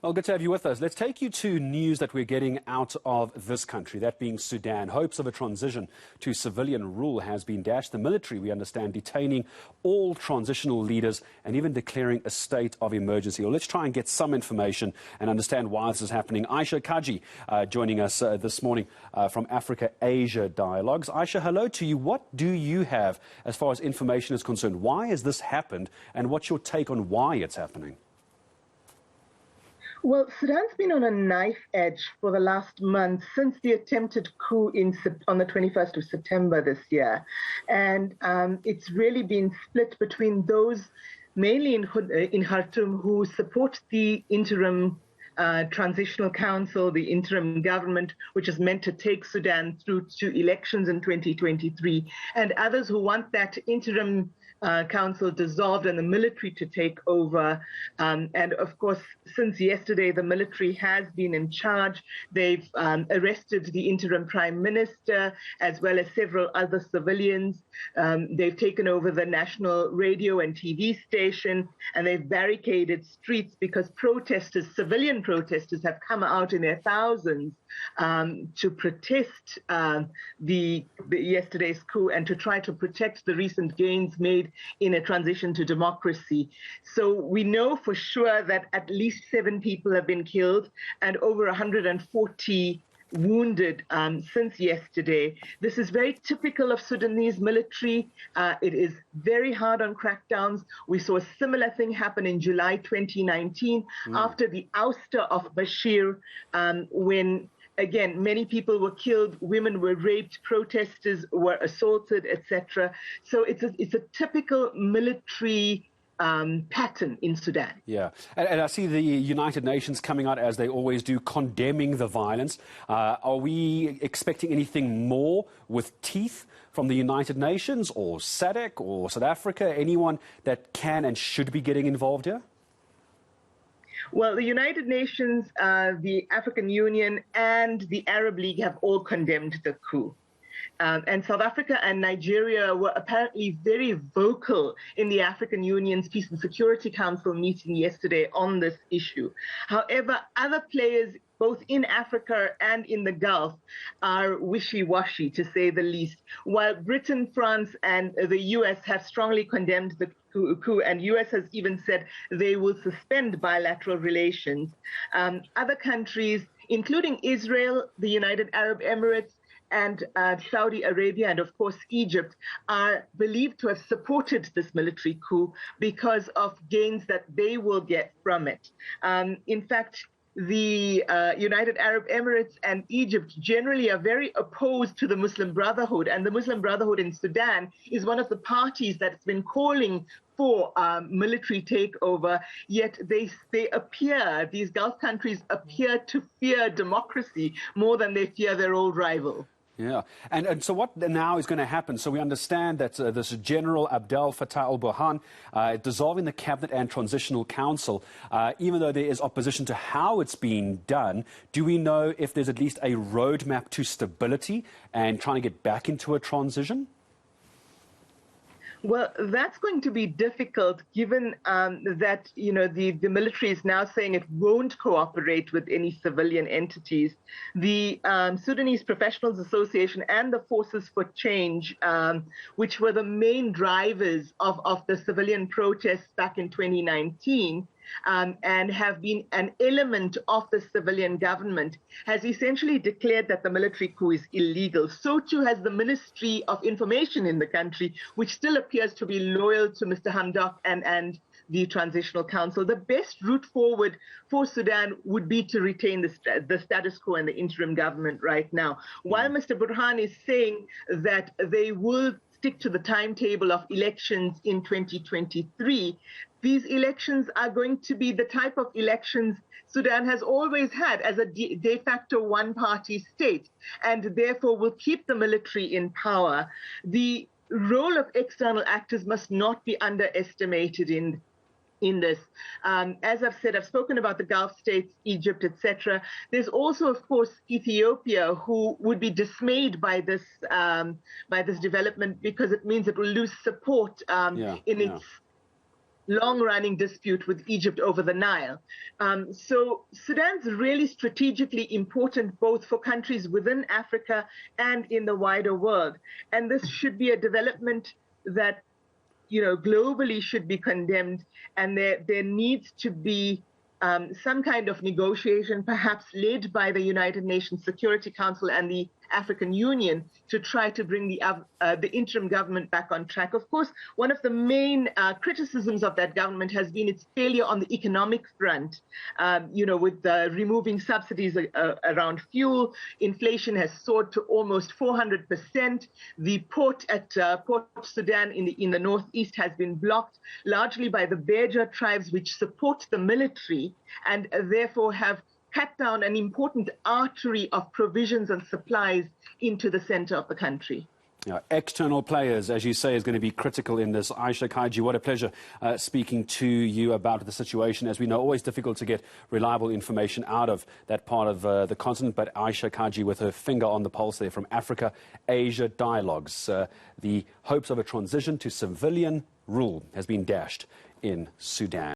Well, good to have you with us. Let's take you to news that we're getting out of this country, that being Sudan. Hopes of a transition to civilian rule has been dashed. The military, we understand, detaining all transitional leaders and even declaring a state of emergency. Well, let's try and get some information and understand why this is happening. Ayesha Kajee joining us this morning from Africa-Asia Dialogues. Ayesha, hello to you. What do you have as far as information is concerned? Why has this happened, and what's your take on why it's happening? Well, Sudan's been on a knife edge for the last month since the attempted coup on the 21st of September this year. And it's really been split between those mainly in Khartoum who support the interim transitional council, the interim government, which is meant to take Sudan through to elections in 2023, and others who want that interim council dissolved and the military to take over. And of course, since yesterday, the military has been in charge. They've arrested the interim prime minister, as well as several other civilians. They've taken over the national radio and TV station, and they've barricaded streets because protesters, civilian protesters, have come out in their thousands to protest yesterday's coup and to try to protect the recent gains made in a transition to democracy. So we know for sure that at least 7 people have been killed and over 140 wounded since yesterday. This is very typical of Sudanese military. It is very hard on crackdowns. We saw a similar thing happen in July 2019 after the ouster of Bashir, when again, many people were killed, women were raped, protesters were assaulted, etc. So it's a typical military pattern in Sudan. Yeah, and I see the United Nations coming out, as they always do, condemning the violence. Are we expecting anything more with teeth from the United Nations or SADC or South Africa, anyone that can and should be getting involved here? Well, the United Nations, the African Union, and the Arab League have all condemned the coup. And South Africa and Nigeria were apparently very vocal in the African Union's Peace and Security Council meeting yesterday on this issue. However, other players, both in Africa and in the Gulf, are wishy-washy, to say the least. While Britain, France, and the US have strongly condemned the coup, and US has even said they will suspend bilateral relations, other countries, including Israel, the United Arab Emirates, and Saudi Arabia, and of course Egypt, are believed to have supported this military coup because of gains that they will get from it. In fact, the United Arab Emirates and Egypt generally are very opposed to the Muslim Brotherhood, and the Muslim Brotherhood in Sudan is one of the parties that's been calling for military takeover, yet these Gulf countries appear to fear democracy more than they fear their old rival. Yeah, and so what now is going to happen? So we understand that this General Abdel Fattah al-Burhan dissolving the cabinet and transitional council, even though there is opposition to how it's being done. Do we know if there's at least a roadmap to stability and trying to get back into a transition? Well, that's going to be difficult given that, the military is now saying it won't cooperate with any civilian entities. The Sudanese Professionals Association and the Forces for Change, which were the main drivers of the civilian protests back in 2019, and have been an element of the civilian government, has essentially declared that the military coup is illegal. So too has the Ministry of Information in the country, which still appears to be loyal to Mr. Hamdok and the Transitional Council. The best route forward for Sudan would be to retain the status quo and the interim government right now. While Mr. Burhan is saying that they will stick to the timetable of elections in 2023, these elections are going to be the type of elections Sudan has always had as a de facto one-party state, and therefore will keep the military in power. The role of external actors must not be underestimated in this. As I've said, I've spoken about the Gulf states, Egypt, etc. There's also, of course, Ethiopia, who would be dismayed by this development because it means it will lose support in its long-running dispute with Egypt over the Nile. So Sudan's really strategically important both for countries within Africa and in the wider world. And this should be a development that, globally should be condemned, and there needs to be some kind of negotiation, perhaps led by the United Nations Security Council and the African Union, to try to bring the interim government back on track. Of course, one of the main criticisms of that government has been its failure on the economic front, with removing subsidies around fuel. Inflation has soared to almost 400%. The port at Port Sudan in the northeast has been blocked largely by the Beja tribes, which support the military and therefore have cut down an important artery of provisions and supplies into the center of the country. External players, as you say, is going to be critical in this. Ayesha Kajee, what a pleasure speaking to you about the situation. As we know, always difficult to get reliable information out of that part of the continent, but Ayesha Kajee with her finger on the pulse there from Africa-Asia Dialogues. The hopes of a transition to civilian rule has been dashed in Sudan.